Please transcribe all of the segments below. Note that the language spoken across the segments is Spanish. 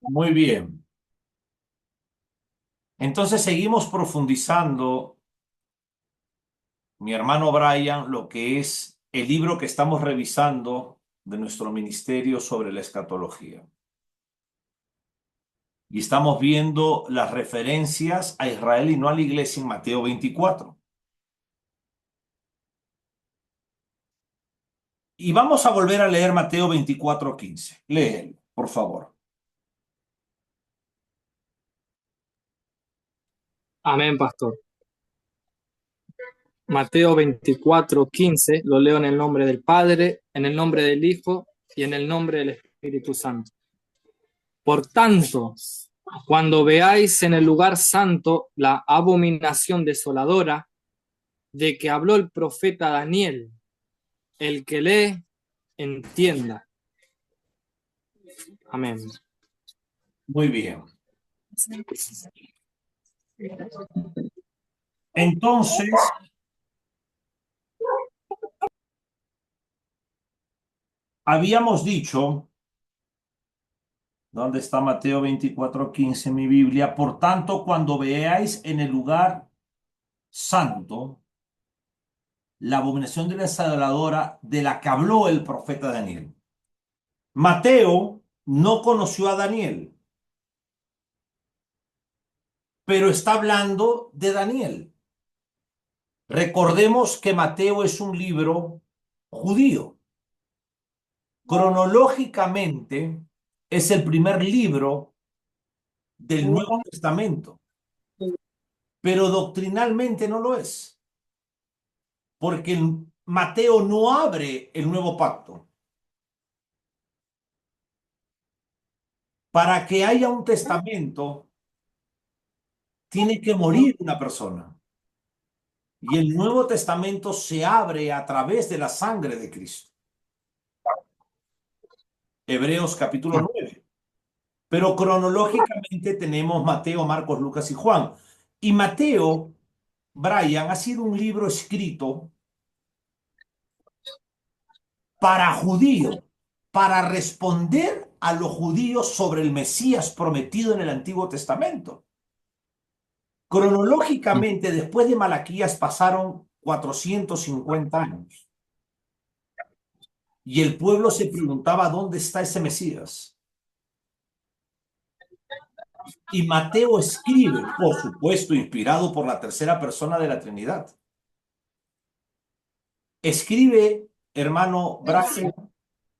Muy bien. Entonces seguimos profundizando, mi hermano Brian, lo que es el libro que estamos revisando de nuestro ministerio sobre la escatología. Y estamos viendo las referencias a Israel y no a la iglesia en Mateo 24. Y vamos a volver a leer Mateo 24:15. Léelo, por favor. Amén, pastor. Mateo 24:15, lo leo en el nombre del Padre, en el nombre del Hijo y en el nombre del Espíritu Santo. Por tanto, cuando veáis en el lugar santo la abominación desoladora de que habló el profeta Daniel, el que lee, entienda. Amén. Muy bien. Entonces, habíamos dicho, ¿dónde está Mateo 24:15 en mi Biblia? Por tanto, cuando veáis en el lugar santo la abominación de la desoladora de la que habló el profeta Daniel. Mateo no conoció a Daniel, pero está hablando de Daniel. Recordemos que Mateo es un libro judío. Cronológicamente es el primer libro del Nuevo Testamento, pero doctrinalmente no lo es, porque Mateo no abre el nuevo pacto. Para que haya un testamento, tiene que morir una persona. Y el Nuevo Testamento se abre a través de la sangre de Cristo. Hebreos capítulo 9. Pero cronológicamente tenemos Mateo, Marcos, Lucas y Juan. Y Mateo, Brian, ha sido un libro escrito para judíos, para responder a los judíos sobre el Mesías prometido en el Antiguo Testamento. Cronológicamente, después de Malaquías pasaron 450 años. Y el pueblo se preguntaba, ¿dónde está ese Mesías? Y Mateo escribe, por supuesto, inspirado por la tercera persona de la Trinidad. Escribe, hermano Brazo,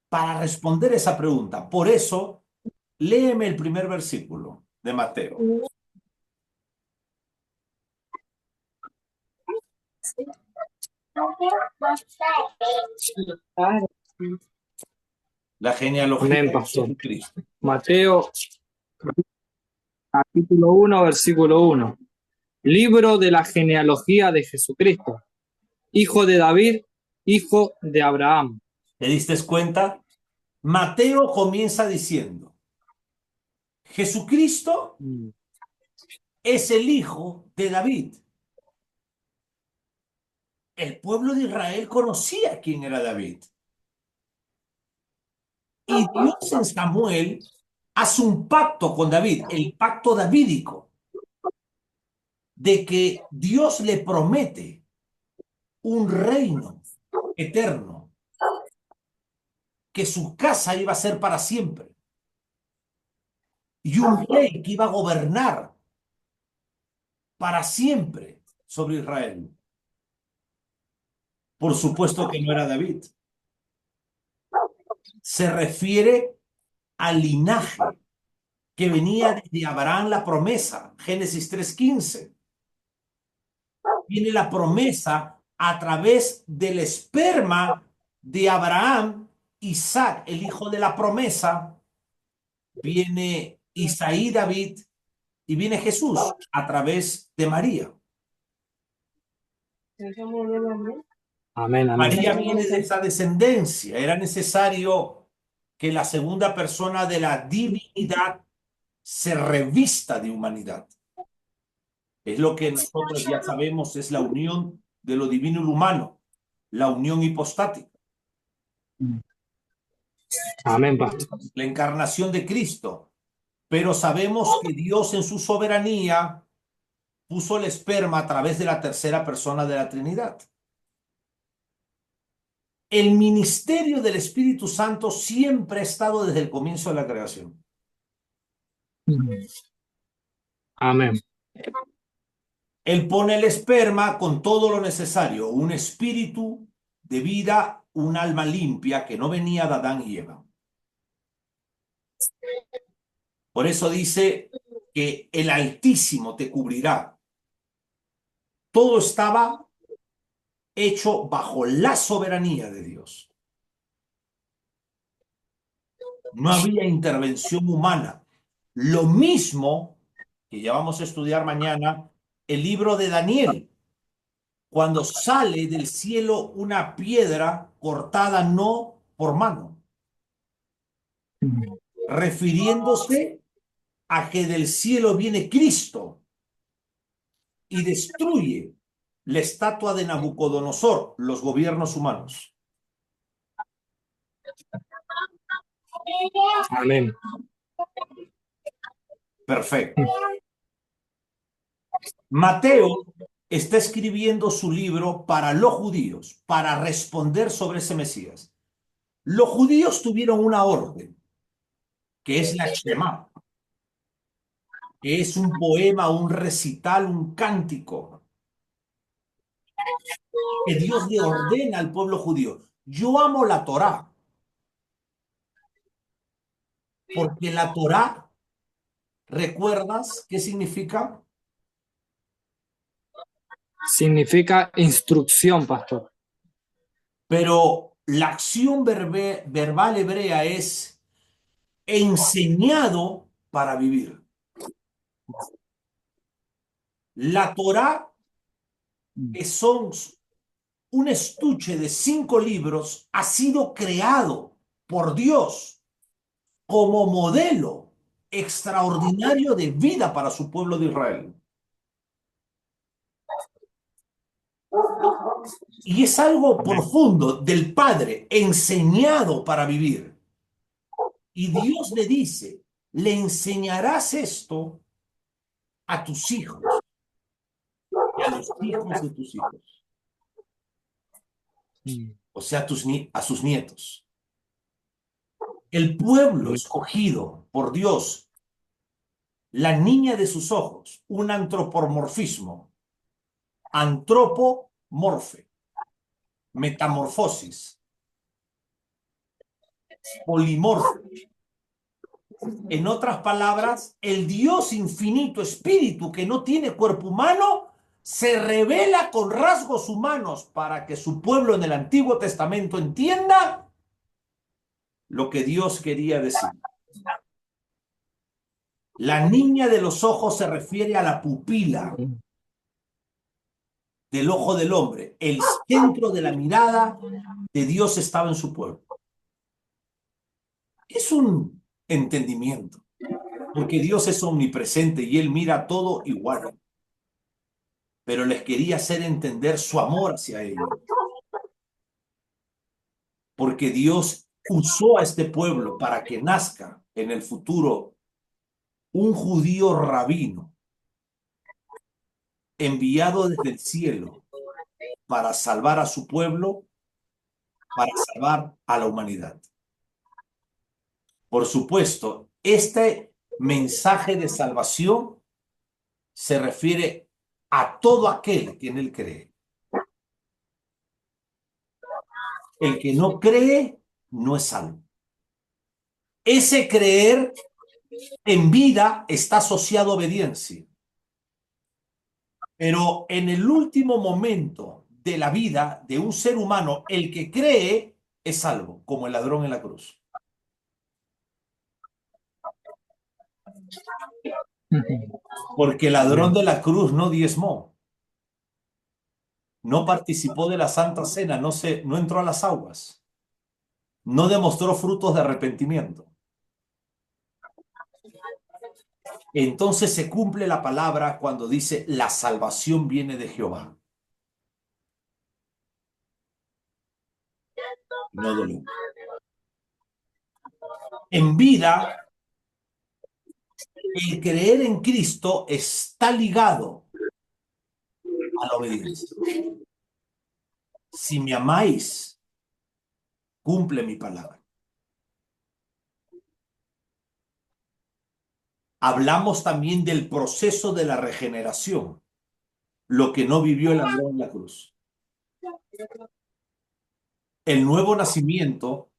para responder esa pregunta. Por eso, léeme el primer versículo de Mateo. La genealogía Amén, de pastor. Jesucristo. Mateo, capítulo 1, versículo 1. Libro de la genealogía de Jesucristo, hijo de David, hijo de Abraham. ¿Te diste cuenta? Mateo comienza diciendo, Jesucristo es el hijo de David. El pueblo de Israel conocía quién era David. Y Dios en Samuel hace un pacto con David, el pacto davídico, de que Dios le promete un reino eterno, que su casa iba a ser para siempre, y un rey que iba a gobernar para siempre sobre Israel. Por supuesto que no era David. Se refiere al linaje que venía de Abraham la promesa, Génesis 3:15. Viene la promesa a través del esperma de Abraham, Isaac, el hijo de la promesa, viene Isaí, David, y viene Jesús a través de María. Amén, amén. María viene de esa descendencia. Era necesario que la segunda persona de la divinidad se revista de humanidad. Es lo que nosotros ya sabemos, es la unión de lo divino y lo humano, la unión hipostática, Amén, pastor. la encarnación de Cristo. Pero sabemos que Dios en su soberanía puso el esperma a través de la tercera persona de la Trinidad. El ministerio del Espíritu Santo siempre ha estado desde el comienzo de la creación. Amén. Él pone el esperma con todo lo necesario, un espíritu de vida, un alma limpia que no venía de Adán y Eva. Por eso dice que el Altísimo te cubrirá. Todo estaba hecho bajo la soberanía de Dios. No había intervención humana. Lo mismo que ya vamos a estudiar mañana, el libro de Daniel, cuando sale del cielo una piedra cortada no por mano, refiriéndose a que del cielo viene Cristo y destruye la estatua de Nabucodonosor, los gobiernos humanos. Amén. Perfecto. Mateo está escribiendo su libro para los judíos, para responder sobre ese Mesías. Los judíos tuvieron una orden, que es la Shema, que es un poema, un recital, un cántico, que Dios le ordena al pueblo judío. Yo amo la Torá, porque la Torá, ¿recuerdas qué significa? Significa instrucción, pastor. Pero la acción verbal hebrea es enseñado para vivir. La Torá, que son un estuche de 5 libros, ha sido creado por Dios como modelo extraordinario de vida para su pueblo de Israel. Y es algo profundo del Padre, enseñado para vivir. Y Dios le dice, le enseñarás esto a tus hijos y a los hijos de tus hijos, o sea, a sus nietos. El pueblo escogido por Dios, la niña de sus ojos, un antropomorfismo, antropomorfe, metamorfosis, polimorfe. En otras palabras, el Dios infinito, espíritu que no tiene cuerpo humano, se revela con rasgos humanos para que su pueblo en el Antiguo Testamento entienda lo que Dios quería decir. La niña de los ojos se refiere a la pupila del ojo del hombre. El centro de la mirada de Dios estaba en su pueblo. Es un entendimiento, porque Dios es omnipresente y Él mira todo igual, pero les quería hacer entender su amor hacia ellos, porque Dios usó a este pueblo para que nazca en el futuro un judío rabino enviado desde el cielo para salvar a su pueblo, para salvar a la humanidad. Por supuesto, este mensaje de salvación se refiere a todo aquel que en él cree. El que no cree no es salvo. Ese creer en vida está asociado a obediencia. Pero en el último momento de la vida de un ser humano, el que cree es salvo, como el ladrón en la cruz. Porque el ladrón de la cruz no diezmó, no participó de la Santa Cena, no entró a las aguas, no demostró frutos de arrepentimiento. Entonces se cumple la palabra cuando dice la salvación viene de Jehová. No dolor. En vida El creer en Cristo está ligado a la obediencia. Si me amáis, cumple mi palabra. Hablamos también del proceso de la regeneración, lo que no vivió el ladrón en la cruz. El nuevo nacimiento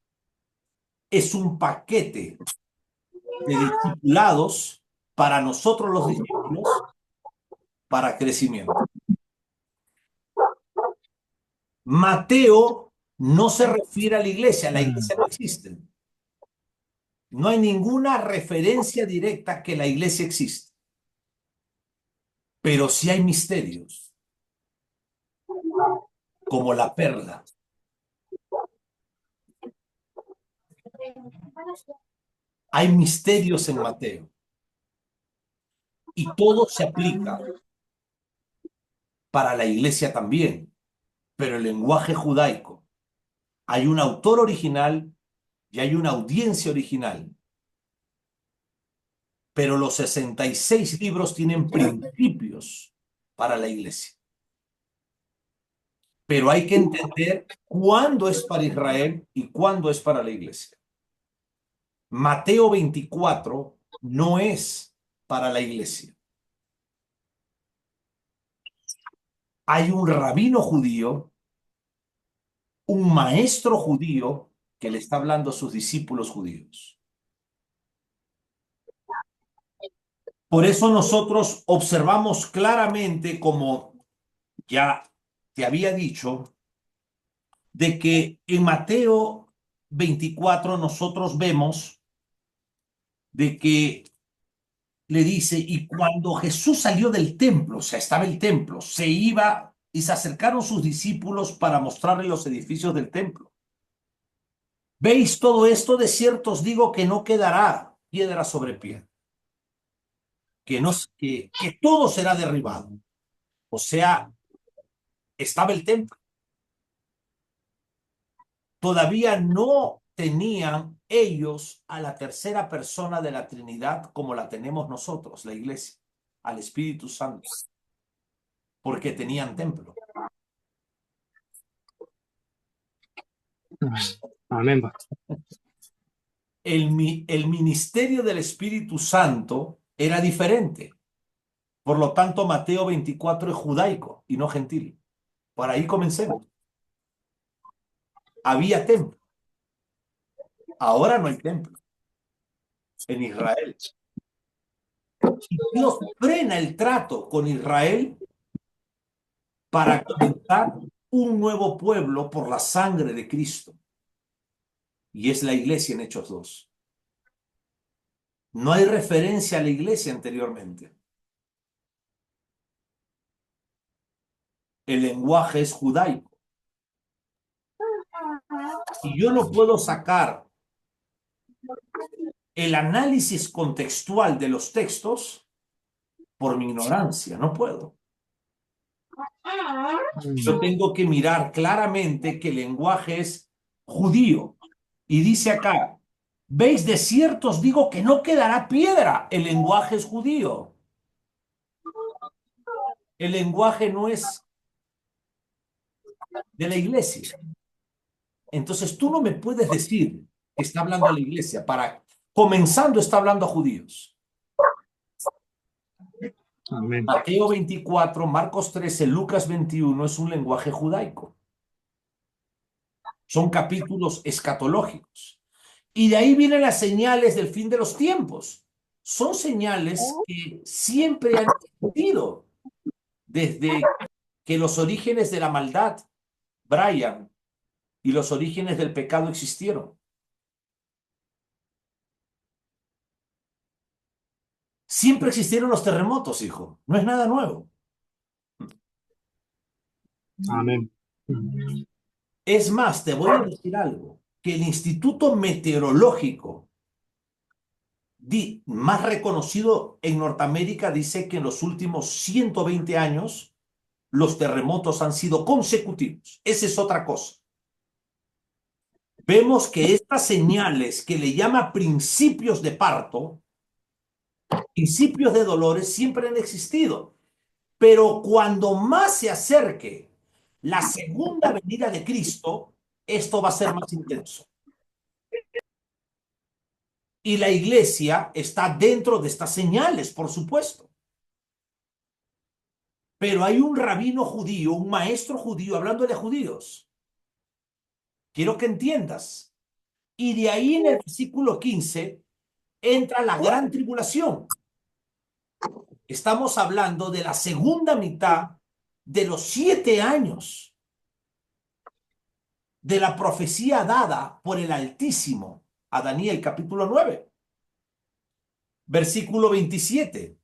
es un paquete de discipulados para nosotros los discípulos para crecimiento. Mateo no se refiere a la iglesia no existe. No hay ninguna referencia directa que la iglesia existe, pero sí hay misterios, como la perla. Hay misterios en Mateo y todo se aplica para la iglesia también, pero el lenguaje judaico. Hay un autor original y hay una audiencia original, pero los 66 libros tienen principios para la iglesia. Pero hay que entender cuándo es para Israel y cuándo es para la iglesia. Mateo 24 no es para la iglesia. Hay un rabino judío, un maestro judío que le está hablando a sus discípulos judíos. Por eso nosotros observamos claramente, como ya te había dicho, de que en Mateo 24 nosotros vemos de que le dice, y cuando Jesús salió del templo, o sea, estaba el templo, se iba y se acercaron sus discípulos para mostrarle los edificios del templo. ¿Veis todo esto? De cierto os digo que no quedará piedra sobre piedra, que todo será derribado. O sea, estaba el templo. Todavía no tenían ellos a la tercera persona de la Trinidad como la tenemos nosotros, la iglesia, al Espíritu Santo, porque tenían templo. Amén. El ministerio del Espíritu Santo era diferente. Por lo tanto, Mateo 24 es judaico y no gentil. Por ahí comencemos. Había templo. Ahora no hay templo en Israel. Y Dios frena el trato con Israel para comenzar un nuevo pueblo por la sangre de Cristo. Y es la iglesia en Hechos 2. No hay referencia a la iglesia anteriormente. El lenguaje es judaico. Y yo no puedo sacar el análisis contextual de los textos por mi ignorancia. No puedo. Yo tengo que mirar claramente que el lenguaje es judío. Y dice acá, veis, de cierto os digo que no quedará piedra. El lenguaje es judío. El lenguaje no es de la iglesia. Entonces tú no me puedes decir que está hablando a la iglesia. Comenzando está hablando a judíos. Amén. Mateo 24, Marcos 13, Lucas 21 es un lenguaje judaico. Son capítulos escatológicos. Y de ahí vienen las señales del fin de los tiempos. Son señales que siempre han existido desde que los orígenes de la maldad, Brian, y los orígenes del pecado existieron. Siempre existieron los terremotos, hijo. No es nada nuevo. Amén. Es más, te voy a decir algo, que el Instituto Meteorológico más reconocido en Norteamérica dice que en los últimos 120 años los terremotos han sido consecutivos. Esa es otra cosa. Vemos que estas señales que le llama principios de parto Principios de dolores siempre han existido, pero cuando más se acerque la segunda venida de Cristo, esto va a ser más intenso. Y la iglesia está dentro de estas señales, por supuesto. Pero hay un rabino judío, un maestro judío, hablando de judíos. Quiero que entiendas. Y de ahí en el versículo 15 entra la gran tribulación. Estamos hablando de la segunda mitad de los 7 años de la profecía dada por el Altísimo a Daniel capítulo 9, versículo 27.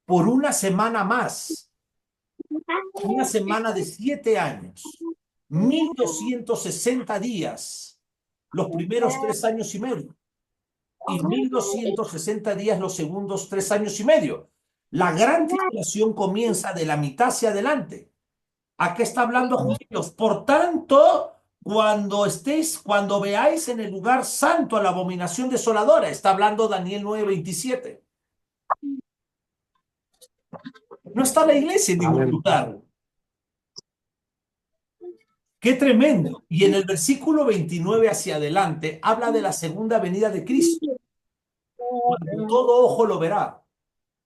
Por una semana más, una semana de 7 años, 1260 días, los primeros 3 años y medio, y 1260 días los segundos 3 años y medio. La gran tribulación comienza de la mitad hacia adelante. ¿A qué está hablando judíos? Por tanto, cuando veáis en el lugar santo a la abominación desoladora, está hablando Daniel 9:27. No está la iglesia en ningún Amén. lugar. Qué tremendo. Y en el versículo 29 hacia adelante habla de la segunda venida de Cristo, cuando todo ojo lo verá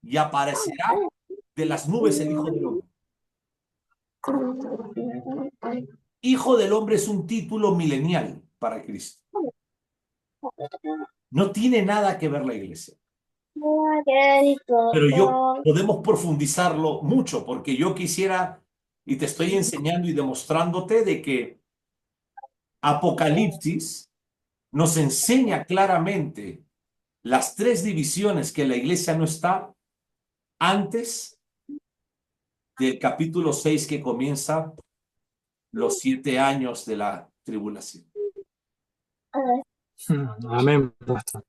y aparecerá de las nubes el Hijo del Hombre. Hijo del Hombre es un título milenial para Cristo. No tiene nada que ver la iglesia. Pero podemos profundizarlo mucho porque yo quisiera, y te estoy enseñando y demostrándote de que Apocalipsis nos enseña claramente las 3 divisiones que la iglesia no está antes del capítulo 6 que comienza los 7 años de la tribulación. Amén, pastor.